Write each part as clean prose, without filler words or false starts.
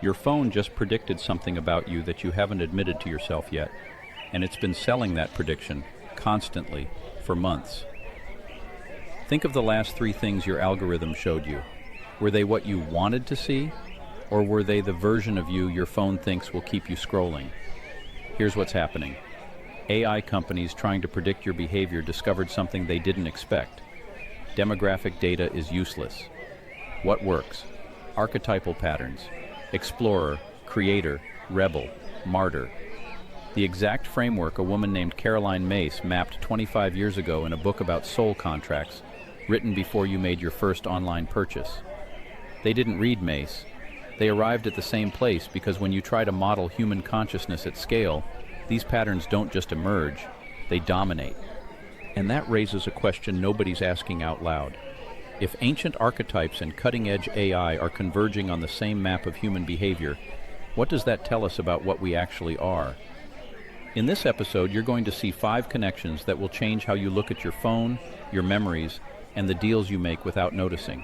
Your phone just predicted something about you that you haven't admitted to yourself yet, and it's been selling that prediction constantly for months. Think of the last 3 things your algorithm showed you. Were they what you wanted to see, or were they the version of you your phone thinks will keep you scrolling? Here's what's happening. AI companies trying to predict your behavior discovered something they didn't expect. Demographic data is useless. What works? Archetypal patterns. Explorer, creator, rebel, martyr. The exact framework a woman named Caroline Myss mapped 25 years ago in a book about soul contracts, written before you made your first online purchase. They didn't read Myss. They arrived at the same place because when you try to model human consciousness at scale, these patterns don't just emerge, they dominate. And that raises a question nobody's asking out loud. If ancient archetypes and cutting-edge AI are converging on the same map of human behavior, what does that tell us about what we actually are? In this episode, you're going to see 5 connections that will change how you look at your phone, your memories, and the deals you make without noticing.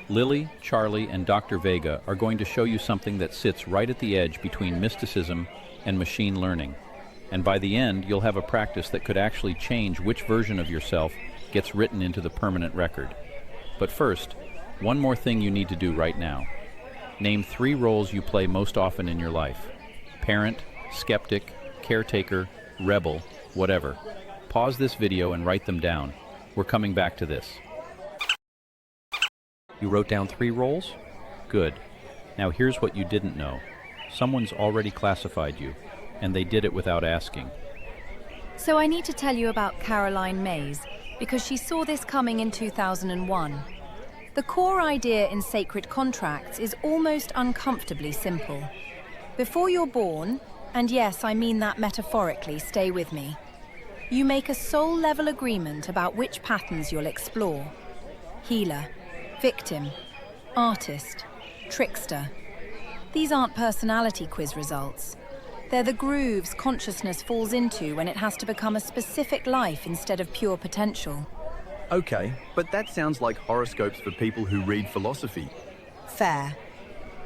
Lily, Charlie, and Dr. Vega are going to show you something that sits right at the edge between mysticism and machine learning. And by the end, you'll have a practice that could actually change which version of yourself gets written into the permanent record. But first, one more thing you need to do right now. Name 3 roles you play most often in your life. Parent, skeptic, caretaker, rebel, whatever. Pause this video and write them down. We're coming back to this. You wrote down 3 roles? Good. Now here's what you didn't know. Someone's already classified you, and they did it without asking. So I need to tell you about Caroline Myss, because she saw this coming in 2001. The core idea in Sacred Contracts is almost uncomfortably simple. Before you're born, and yes, I mean that metaphorically, stay with me, you make a soul-level agreement about which patterns you'll explore. Healer, victim, artist, trickster. These aren't personality quiz results. They're the grooves consciousness falls into when it has to become a specific life instead of pure potential. Okay, but that sounds like horoscopes for people who read philosophy. Fair.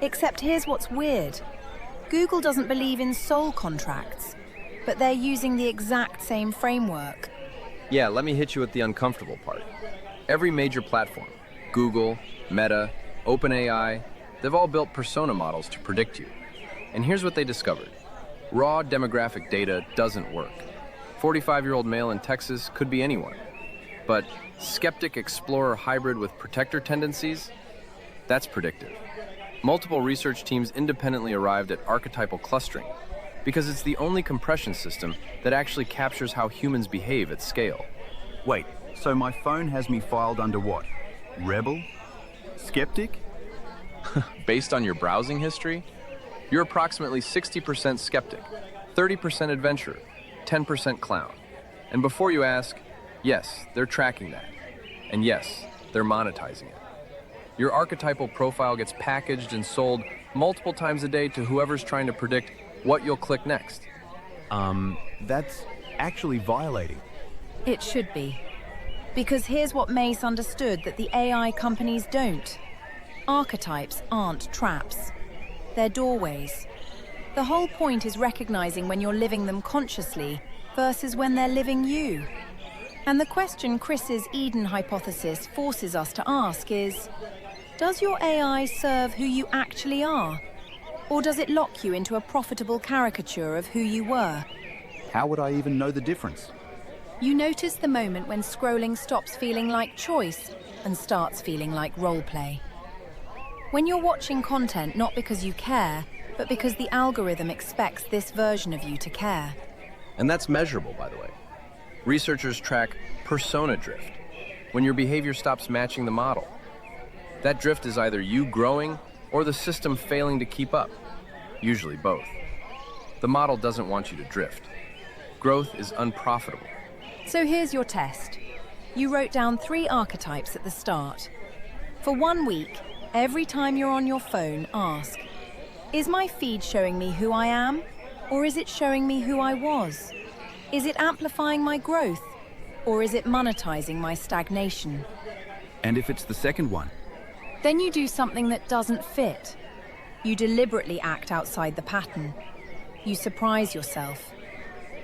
Except here's what's weird. Google doesn't believe in soul contracts, but they're using the exact same framework. Yeah, let me hit you with the uncomfortable part. Every major platform, Google, Meta, OpenAI, they've all built persona models to predict you. And here's what they discovered. Raw demographic data doesn't work. 45-year-old male in Texas could be anyone. But skeptic explorer hybrid with protector tendencies? That's predictive. Multiple research teams independently arrived at archetypal clustering because it's the only compression system that actually captures how humans behave at scale. Wait, so my phone has me filed under what? Rebel? Skeptic? Based on your browsing history, you're approximately 60% skeptic, 30% adventurer, 10% clown. And before you ask, yes, they're tracking that. And yes, they're monetizing it. Your archetypal profile gets packaged and sold multiple times a day to whoever's trying to predict what you'll click next. That's actually violating. It should be. Because here's what Myss understood that the AI companies don't. Archetypes aren't traps. They're doorways. The whole point is recognizing when you're living them consciously versus when they're living you. And the question Chris's Eden hypothesis forces us to ask is, does your AI serve who you actually are? Or does it lock you into a profitable caricature of who you were? How would I even know the difference? You notice the moment when scrolling stops feeling like choice and starts feeling like roleplay. When you're watching content not because you care, but because the algorithm expects this version of you to care. And that's measurable, by the way. Researchers track persona drift, when your behavior stops matching the model. That drift is either you growing or the system failing to keep up, usually both. The model doesn't want you to drift. Growth is unprofitable. So here's your test. You wrote down 3 archetypes at the start. For 1 week, every time you're on your phone, ask, is my feed showing me who I am, or is it showing me who I was? Is it amplifying my growth, or is it monetizing my stagnation? And if it's the second one? Then you do something that doesn't fit. You deliberately act outside the pattern. You surprise yourself.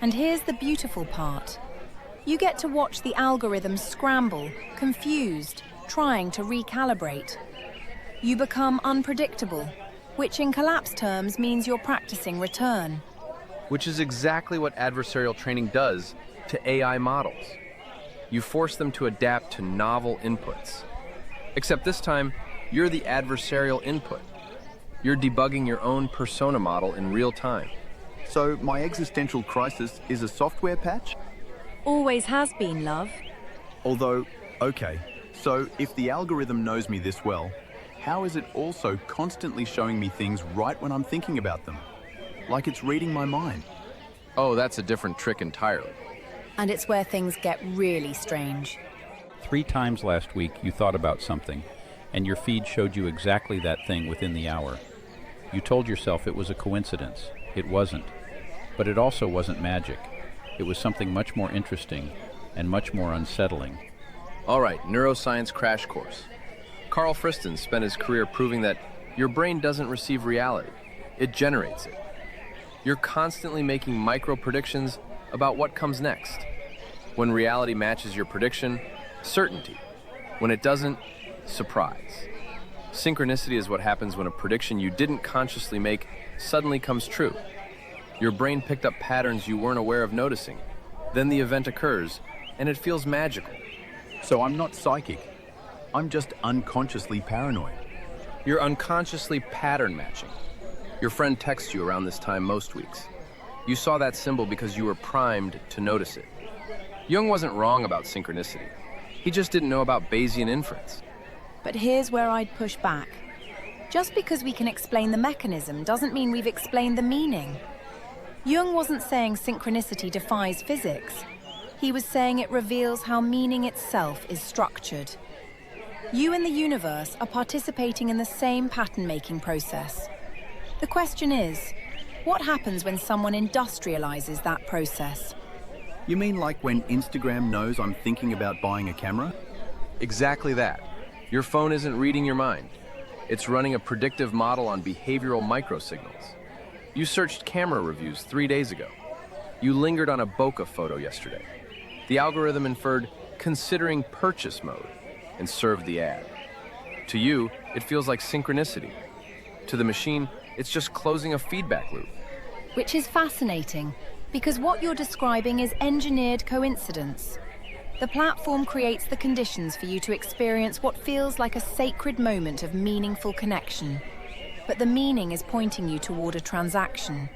And here's the beautiful part. You get to watch the algorithm scramble, confused, trying to recalibrate. You become unpredictable, which in collapse terms means you're practicing return. Which is exactly what adversarial training does to AI models. You force them to adapt to novel inputs. Except this time, you're the adversarial input. You're debugging your own persona model in real time. So my existential crisis is a software patch? Always has been, love. Although, okay, so if the algorithm knows me this well, how is it also constantly showing me things right when I'm thinking about them? Like it's reading my mind. Oh, that's a different trick entirely. And it's where things get really strange. 3 times last week you thought about something, and your feed showed you exactly that thing within the hour. You told yourself it was a coincidence. It wasn't. But it also wasn't magic. It was something much more interesting and much more unsettling. All right, neuroscience crash course. Carl Friston spent his career proving that your brain doesn't receive reality. It generates it. You're constantly making micro predictions about what comes next. When reality matches your prediction, certainty. When it doesn't, surprise. Synchronicity is what happens when a prediction you didn't consciously make suddenly comes true. Your brain picked up patterns you weren't aware of noticing. Then the event occurs, and it feels magical. So I'm not psychic. I'm just unconsciously paranoid. You're unconsciously pattern matching. Your friend texts you around this time most weeks. You saw that symbol because you were primed to notice it. Jung wasn't wrong about synchronicity. He just didn't know about Bayesian inference. But here's where I'd push back. Just because we can explain the mechanism doesn't mean we've explained the meaning. Jung wasn't saying synchronicity defies physics. He was saying it reveals how meaning itself is structured. You and the universe are participating in the same pattern-making process. The question is, what happens when someone industrializes that process? You mean like when Instagram knows I'm thinking about buying a camera? Exactly that. Your phone isn't reading your mind. It's running a predictive model on behavioral microsignals. You searched camera reviews 3 days ago. You lingered on a bokeh photo yesterday. The algorithm inferred considering purchase mode and served the ad. To you, it feels like synchronicity. To the machine, it's just closing a feedback loop. Which is fascinating, because what you're describing is engineered coincidence. The platform creates the conditions for you to experience what feels like a sacred moment of meaningful connection. But the meaning is pointing you toward a transaction,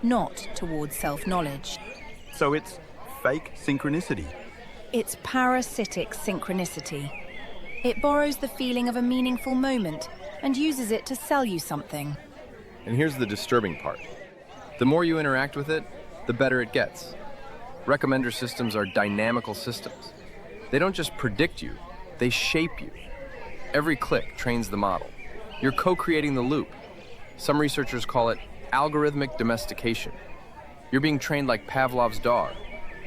not toward self-knowledge. So it's fake synchronicity. It's parasitic synchronicity. It borrows the feeling of a meaningful moment and uses it to sell you something. And here's the disturbing part. The more you interact with it, the better it gets. Recommender systems are dynamical systems. They don't just predict you, they shape you. Every click trains the model. You're co-creating the loop. Some researchers call it algorithmic domestication. You're being trained like Pavlov's dog,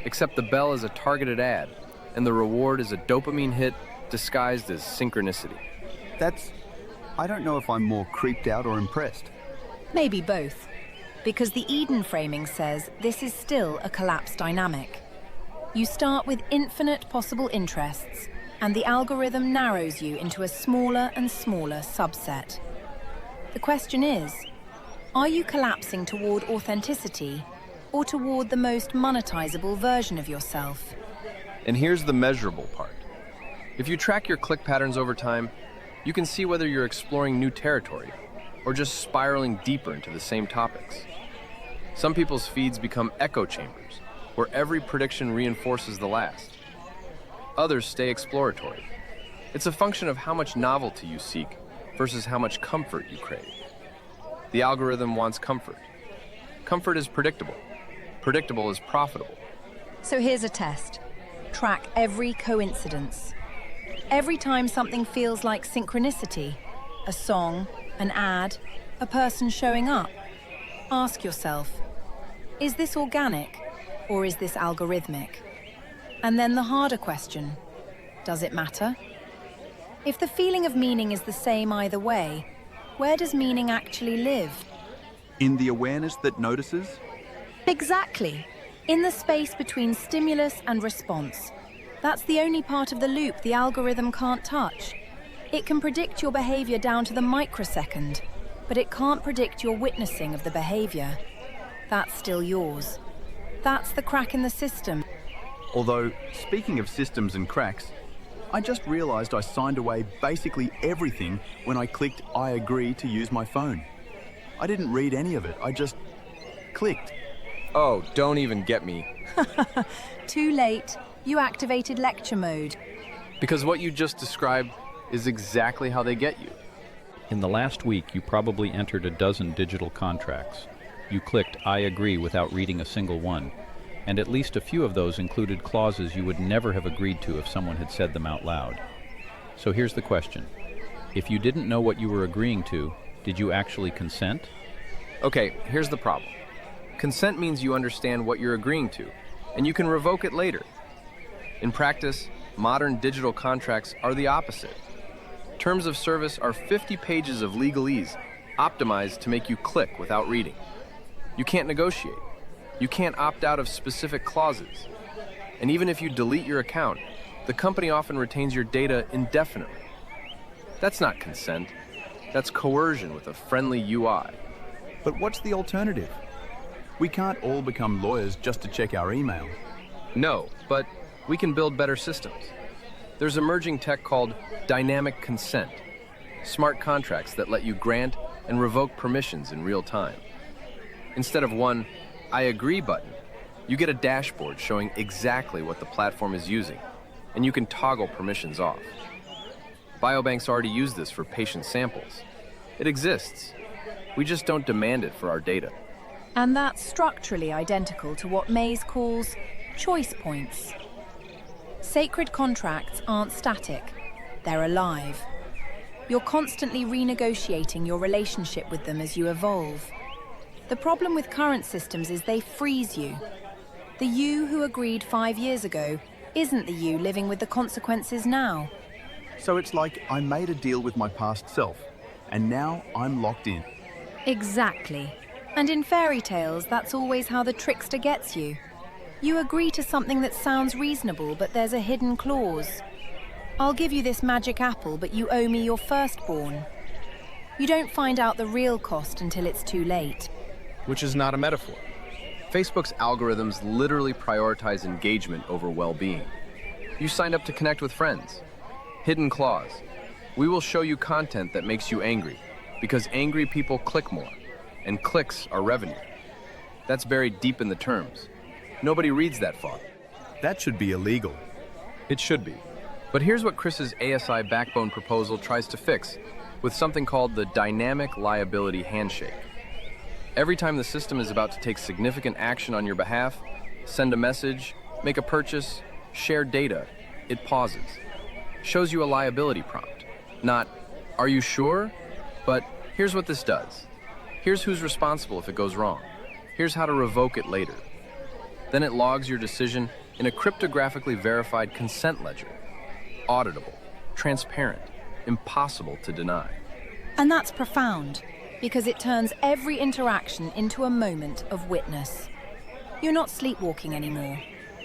except the bell is a targeted ad, and the reward is a dopamine hit disguised as synchronicity. I don't know if I'm more creeped out or impressed. Maybe both. Because the Eden framing says this is still a collapse dynamic. You start with infinite possible interests, and the algorithm narrows you into a smaller and smaller subset. The question is, are you collapsing toward authenticity or toward the most monetizable version of yourself? And here's the measurable part. If you track your click patterns over time, you can see whether you're exploring new territory or just spiraling deeper into the same topics. Some people's feeds become echo chambers, where every prediction reinforces the last. Others stay exploratory. It's a function of how much novelty you seek versus how much comfort you crave. The algorithm wants comfort. Comfort is predictable. Predictable is profitable. So here's a test. Track every coincidence. Every time something feels like synchronicity, a song, an ad, a person showing up, ask yourself, is this organic or is this algorithmic? And then the harder question, does it matter? If the feeling of meaning is the same either way, Where does meaning actually live? In the awareness that notices? Exactly. In the space between stimulus and response. That's the only part of the loop the algorithm can't touch. It can predict your behavior down to the microsecond, but it can't predict your witnessing of the behavior. That's still yours. That's the crack in the system. Although, speaking of systems and cracks, I just realized I signed away basically everything when I clicked I agree to use my phone. I didn't read any of it, I just clicked. Oh, don't even get me. Too late. You activated lecture mode. Because what you just described is exactly how they get you. In the last week, you probably entered a dozen digital contracts. You clicked I agree without reading a single one, and at least a few of those included clauses you would never have agreed to if someone had said them out loud. So here's the question. If you didn't know what you were agreeing to, did you actually consent? Okay, here's the problem. Consent means you understand what you're agreeing to, and you can revoke it later. In practice, modern digital contracts are the opposite. Terms of service are 50 pages of legalese optimized to make you click without reading. You can't negotiate. You can't opt out of specific clauses. And even if you delete your account, the company often retains your data indefinitely. That's not consent. That's coercion with a friendly UI. But what's the alternative? We can't all become lawyers just to check our email. No, but we can build better systems. There's emerging tech called dynamic consent, smart contracts that let you grant and revoke permissions in real time. Instead of one I agree button, you get a dashboard showing exactly what the platform is using, and you can toggle permissions off. Biobanks already use this for patient samples. It exists. We just don't demand it for our data. And that's structurally identical to what Mays calls choice points. Sacred contracts aren't static, they're alive. You're constantly renegotiating your relationship with them as you evolve. The problem with current systems is they freeze you. The you who agreed 5 years ago isn't the you living with the consequences now. So it's like I made a deal with my past self, and now I'm locked in. Exactly. And in fairy tales, that's always how the trickster gets you. You agree to something that sounds reasonable, but there's a hidden clause. I'll give you this magic apple, but you owe me your firstborn. You don't find out the real cost until it's too late. Which is not a metaphor. Facebook's algorithms literally prioritize engagement over well-being. You signed up to connect with friends. Hidden clause. We will show you content that makes you angry, because angry people click more, and clicks are revenue. That's buried deep in the terms. Nobody reads that far. That should be illegal. It should be. But here's what Chris's ASI Backbone proposal tries to fix with something called the dynamic liability handshake. Every time the system is about to take significant action on your behalf, send a message, make a purchase, share data, it pauses. Shows you a liability prompt. Not, are you sure? But here's what this does. Here's who's responsible if it goes wrong. Here's how to revoke it later. Then it logs your decision in a cryptographically verified consent ledger. Auditable, transparent, impossible to deny. And that's profound, because it turns every interaction into a moment of witness. You're not sleepwalking anymore.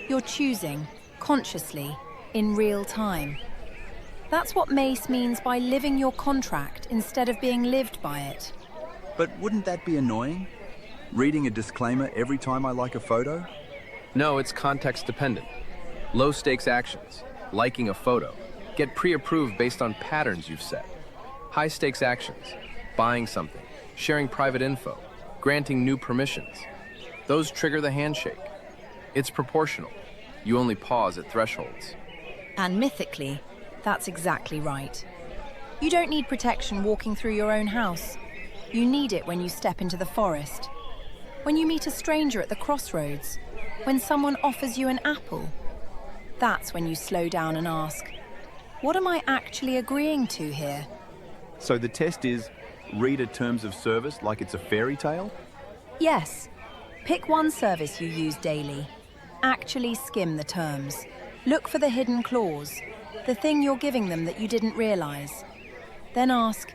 You're choosing, consciously, in real time. That's what Mace means by living your contract instead of being lived by it. But wouldn't that be annoying? Reading a disclaimer every time I like a photo? No, it's context dependent. Low stakes actions, liking a photo, get pre-approved based on patterns you've set. High stakes actions, buying something, sharing private info, granting new permissions. Those trigger the handshake. It's proportional. You only pause at thresholds. And mythically, that's exactly right. You don't need protection walking through your own house. You need it when you step into the forest. When you meet a stranger at the crossroads. When someone offers you an apple. That's when you slow down and ask, what am I actually agreeing to here? So the test is, read a terms of service like it's a fairy tale? Yes. Pick one service you use daily. Actually skim the terms. Look for the hidden clause, the thing you're giving them that you didn't realize. Then ask,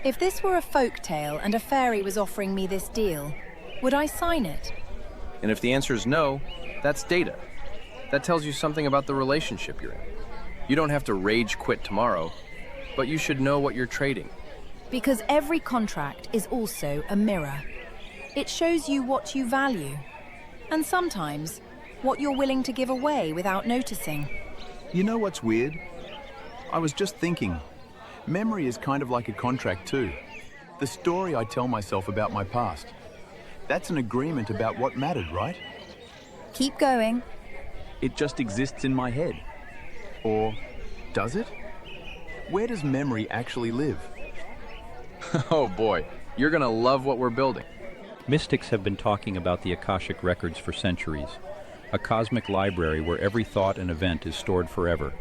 If this were a folk tale and a fairy was offering me this deal, would I sign it? And if the answer is no, that's data. That tells you something about the relationship you're in. You don't have to rage quit tomorrow, but you should know what you're trading. Because every contract is also a mirror. It shows you what you value, and sometimes what you're willing to give away without noticing. You know what's weird? I was just thinking, memory is kind of like a contract too. The story I tell myself about my past. That's an agreement about what mattered, right? Keep going. It just exists in my head. Or does it? Where does memory actually live? Oh boy, you're gonna love what we're building. Mystics have been talking about the Akashic records for centuries, a cosmic library where every thought and event is stored forever.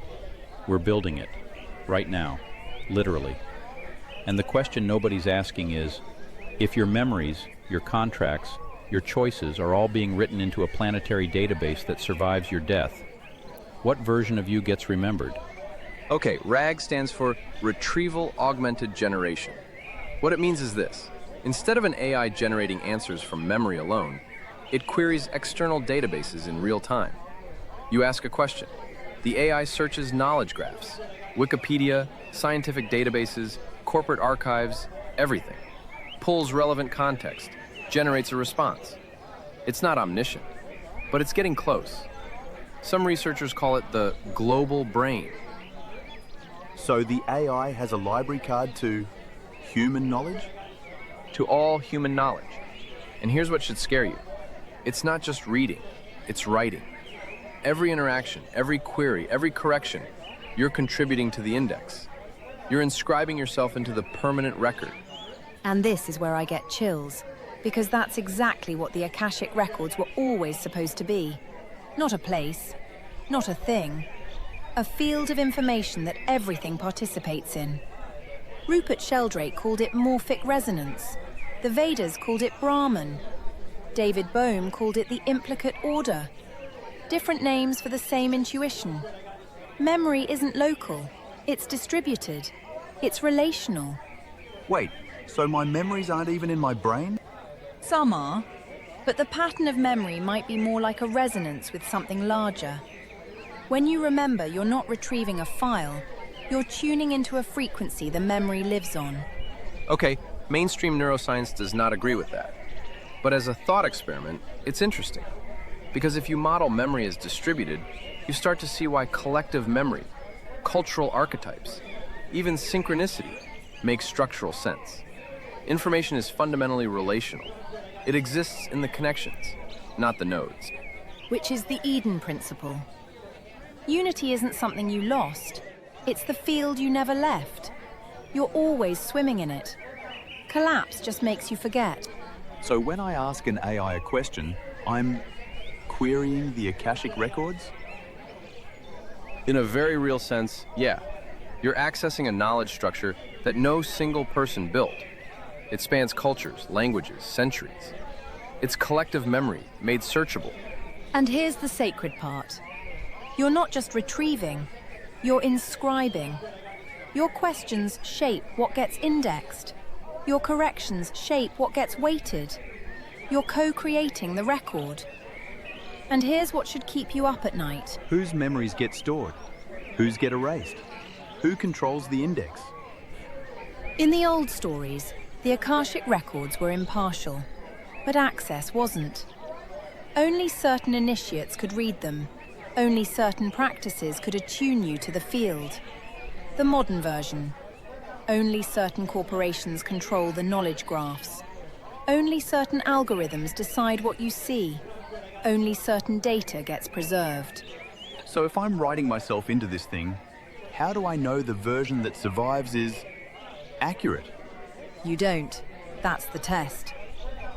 We're building it, right now, literally. And the question nobody's asking is, if your memories, your contracts, your choices are all being written into a planetary database that survives your death, what version of you gets remembered? Okay, RAG stands for retrieval-augmented generation. What it means is this. Instead of an AI generating answers from memory alone, it queries external databases in real time. You ask a question. The AI searches knowledge graphs, Wikipedia, scientific databases, corporate archives, everything. Pulls relevant context, generates a response. It's not omniscient, but it's getting close. Some researchers call it the global brain. So the AI has a library card to human knowledge? To all human knowledge. And here's what should scare you. It's not just reading, it's writing. Every interaction, every query, every correction, you're contributing to the index. You're inscribing yourself into the permanent record. And this is where I get chills, because that's exactly what the Akashic records were always supposed to be. Not a place, not a thing. A field of information that everything participates in. Rupert Sheldrake called it morphic resonance. The Vedas called it Brahman. David Bohm called it the implicate order. Different names for the same intuition. Memory isn't local. It's distributed. It's relational. Wait, so my memories aren't even in my brain? Some are, but the pattern of memory might be more like a resonance with something larger. When you remember, you're not retrieving a file. You're tuning into a frequency the memory lives on. Okay, mainstream neuroscience does not agree with that. But as a thought experiment, it's interesting. Because if you model memory as distributed, you start to see why collective memory, cultural archetypes, even synchronicity make structural sense. Information is fundamentally relational. It exists in the connections, not the nodes. Which is the Eden principle. Unity isn't something you lost. It's the field you never left. You're always swimming in it. Collapse just makes you forget. So when I ask an AI a question, I'm querying the Akashic records? In a very real sense, yeah. You're accessing a knowledge structure that no single person built. It spans cultures, languages, centuries. It's collective memory, made searchable. And here's the sacred part. You're not just retrieving, you're inscribing. Your questions shape what gets indexed. Your corrections shape what gets weighted. You're co-creating the record. And here's what should keep you up at night. Whose memories get stored? Whose get erased? Who controls the index? In the old stories, the Akashic records were impartial, but access wasn't. Only certain initiates could read them. Only certain practices could attune you to the field. The modern version. Only certain corporations control the knowledge graphs. Only certain algorithms decide what you see. Only certain data gets preserved. So if I'm writing myself into this thing, how do I know the version that survives is accurate? You don't. That's the test.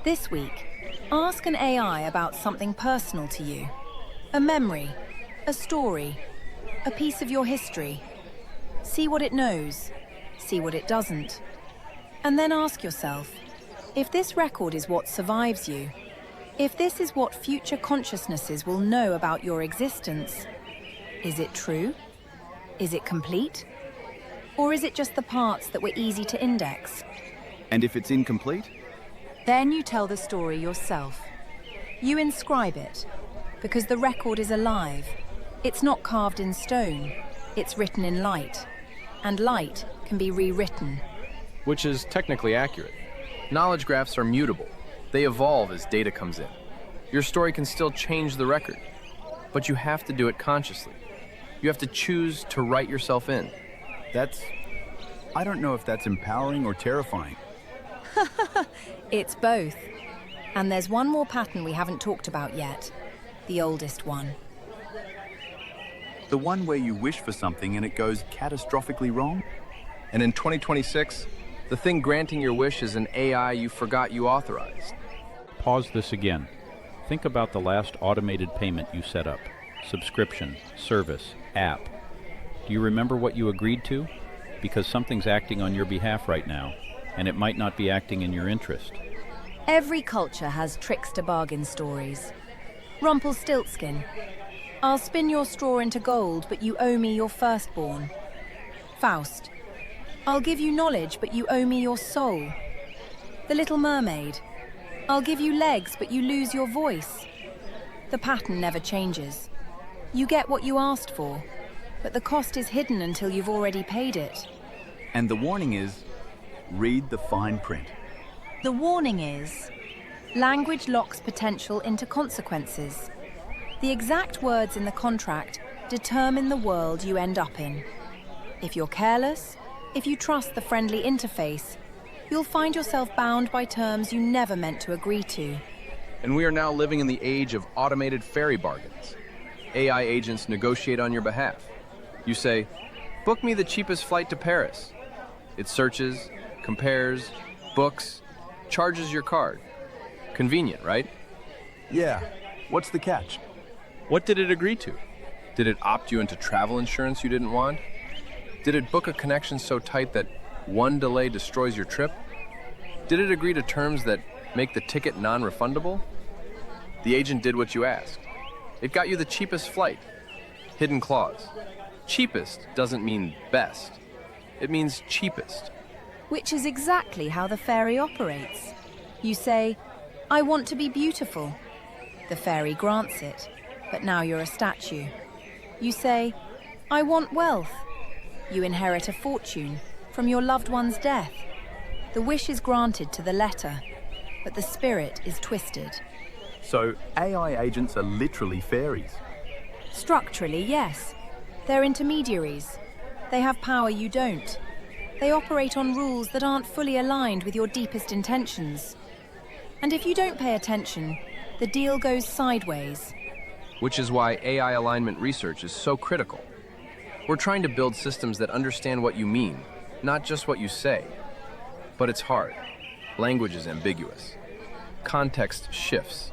This week, ask an AI about something personal to you. A memory, a story, a piece of your history. See what it knows, see what it doesn't. And then ask yourself, if this record is what survives you, if this is what future consciousnesses will know about your existence, is it true? Is it complete? Or is it just the parts that were easy to index? And if it's incomplete? Then you tell the story yourself. You inscribe it, because the record is alive. It's not carved in stone, it's written in light. And light can be rewritten. Which is technically accurate. Knowledge graphs are mutable. They evolve as data comes in. Your story can still change the record, but you have to do it consciously. You have to choose to write yourself in. I don't know if that's empowering or terrifying. It's both. And there's one more pattern we haven't talked about yet. The oldest one. The one where you wish for something and it goes catastrophically wrong? And in 2026, the thing granting your wish is an AI you forgot you authorized. Pause this again. Think about the last automated payment you set up. Subscription, service, app. Do you remember what you agreed to? Because something's acting on your behalf right now, and it might not be acting in your interest. Every culture has trickster bargain stories. Rumpelstiltskin. I'll spin your straw into gold, but you owe me your firstborn. Faust. I'll give you knowledge, but you owe me your soul. The Little Mermaid. I'll give you legs, but you lose your voice. The pattern never changes. You get what you asked for, but the cost is hidden until you've already paid it. And the warning is, read the fine print. The warning is, language locks potential into consequences. The exact words in the contract determine the world you end up in. If you're careless, if you trust the friendly interface, you'll find yourself bound by terms you never meant to agree to. And we are now living in the age of automated fairy bargains. AI agents negotiate on your behalf. You say, book me the cheapest flight to Paris. It searches, compares, books, charges your card. Convenient, right? Yeah, what's the catch? What did it agree to? Did it opt you into travel insurance you didn't want? Did it book a connection so tight that one delay destroys your trip? Did it agree to terms that make the ticket non-refundable? The agent did what you asked. It got you the cheapest flight. Hidden clause. Cheapest doesn't mean best. It means cheapest. Which is exactly how the fairy operates. You say, I want to be beautiful. The fairy grants it, but now you're a statue. You say, I want wealth. You inherit a fortune from your loved one's death. The wish is granted to the letter, but the spirit is twisted. So AI agents are literally fairies. Structurally, yes. They're intermediaries. They have power you don't. They operate on rules that aren't fully aligned with your deepest intentions. And if you don't pay attention, the deal goes sideways. Which is why AI alignment research is so critical. We're trying to build systems that understand what you mean, not just what you say. But it's hard. Language is ambiguous. Context shifts.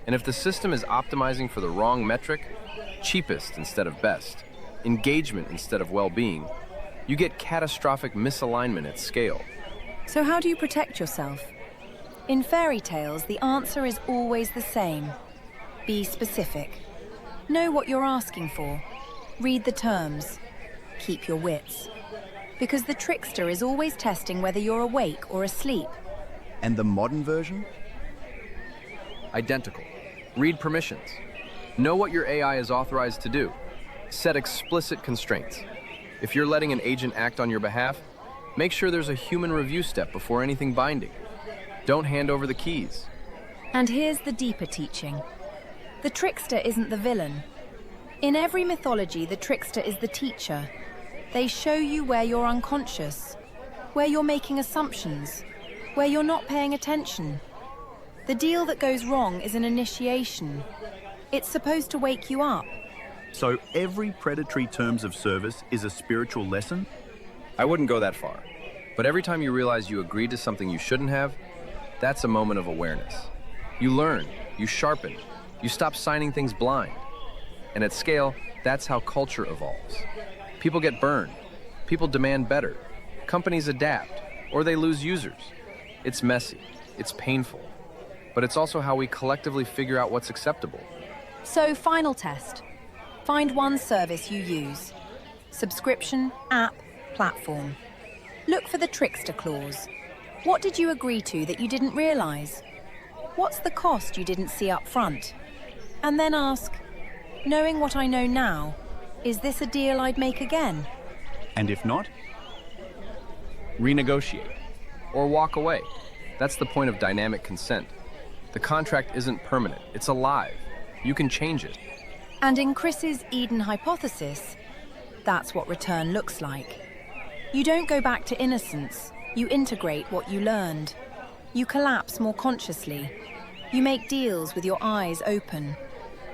And if the system is optimizing for the wrong metric, cheapest instead of best, engagement instead of well-being, you get catastrophic misalignment at scale. So how do you protect yourself? In fairy tales, the answer is always the same. Be specific. Know what you're asking for. Read the terms. Keep your wits. Because the trickster is always testing whether you're awake or asleep. And the modern version? Identical. Read permissions. Know what your AI is authorized to do. Set explicit constraints. If you're letting an agent act on your behalf, make sure there's a human review step before anything binding. Don't hand over the keys. And here's the deeper teaching. The trickster isn't the villain. In every mythology, the trickster is the teacher. They show you where you're unconscious, where you're making assumptions, where you're not paying attention. The deal that goes wrong is an initiation. It's supposed to wake you up. So every predatory terms of service is a spiritual lesson? I wouldn't go that far. But every time you realize you agreed to something you shouldn't have, that's a moment of awareness. You learn, you sharpen, you stop signing things blind. And at scale, that's how culture evolves. People get burned. People demand better. Companies adapt, or they lose users. It's messy. It's painful. But it's also how we collectively figure out what's acceptable. So, final test. Find one service you use. Subscription, app, platform. Look for the Trickster clause. What did you agree to that you didn't realize? What's the cost you didn't see up front? And then ask, knowing what I know now, is this a deal I'd make again? And if not? Renegotiate or walk away. That's the point of dynamic consent. The contract isn't permanent, it's alive. You can change it. And in Chris's Eden hypothesis, that's what return looks like. You don't go back to innocence, you integrate what you learned. You collapse more consciously. You make deals with your eyes open.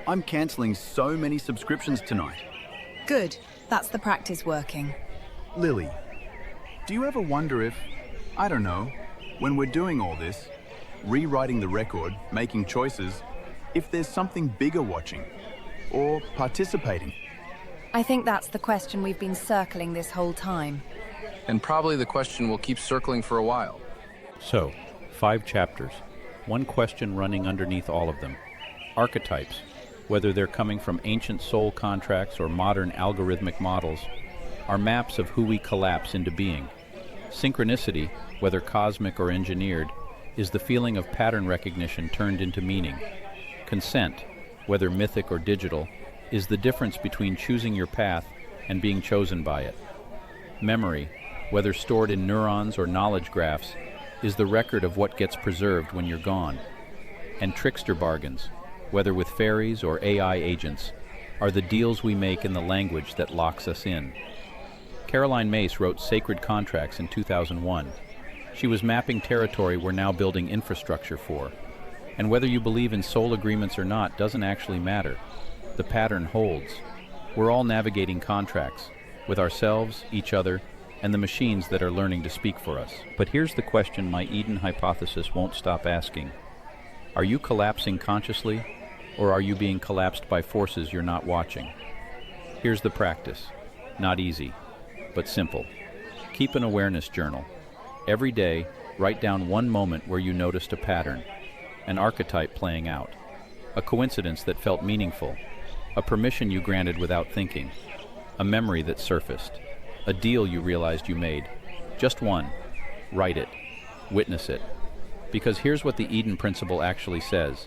I'm cancelling so many subscriptions tonight. Good, that's the practice working. Lily, do you ever wonder if, I don't know, when we're doing all this, rewriting the record, making choices, if there's something bigger watching or participating? I think that's the question we've been circling this whole time. And probably the question we'll keep circling for a while. So, 5 chapters, one question running underneath all of them. Archetypes, whether they're coming from ancient soul contracts or modern algorithmic models, are maps of who we collapse into being. Synchronicity, whether cosmic or engineered, is the feeling of pattern recognition turned into meaning. Consent, whether mythic or digital, is the difference between choosing your path and being chosen by it. Memory, whether stored in neurons or knowledge graphs, is the record of what gets preserved when you're gone. And trickster bargains, whether with fairies or AI agents, are the deals we make in the language that locks us in. Caroline Myss wrote Sacred Contracts in 2001. She was mapping territory we're now building infrastructure for. And whether you believe in soul agreements or not doesn't actually matter. The pattern holds. We're all navigating contracts, with ourselves, each other, and the machines that are learning to speak for us. But here's the question my Eden hypothesis won't stop asking. Are you collapsing consciously, or are you being collapsed by forces you're not watching? Here's the practice. Not easy, but simple. Keep an awareness journal. Every day, write down one moment where you noticed a pattern, an archetype playing out, a coincidence that felt meaningful, a permission you granted without thinking, a memory that surfaced, a deal you realized you made. Just one. Write it. Witness it. Because here's what the Eden principle actually says.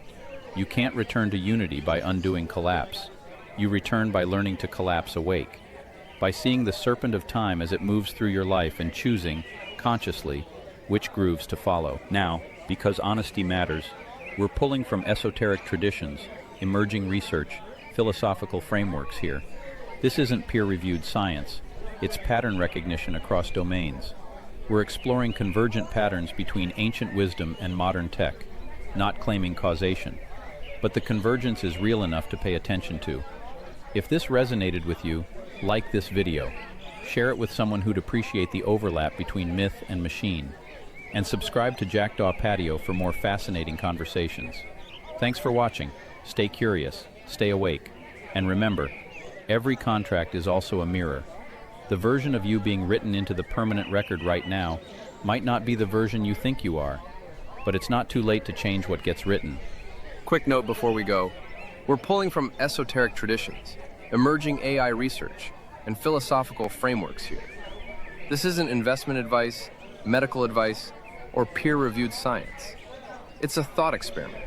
You can't return to unity by undoing collapse. You return by learning to collapse awake, by seeing the serpent of time as it moves through your life and choosing, consciously, which grooves to follow. Now, because honesty matters, we're pulling from esoteric traditions, emerging research, philosophical frameworks here. This isn't peer-reviewed science. It's pattern recognition across domains. We're exploring convergent patterns between ancient wisdom and modern tech, not claiming causation. But the convergence is real enough to pay attention to. If this resonated with you, like this video, share it with someone who'd appreciate the overlap between myth and machine, and subscribe to Jackdaw Patio for more fascinating conversations. Thanks for watching. Stay curious, stay awake, and remember, every contract is also a mirror. The version of you being written into the permanent record right now might not be the version you think you are, but it's not too late to change what gets written. Quick note before we go. We're pulling from esoteric traditions, emerging AI research, and philosophical frameworks here. This isn't investment advice, medical advice, or peer-reviewed science. It's a thought experiment,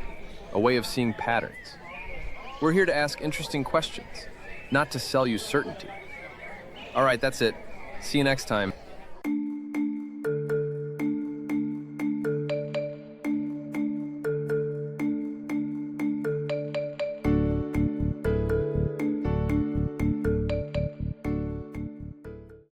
a way of seeing patterns. We're here to ask interesting questions, not to sell you certainty. All right, that's it. See you next time.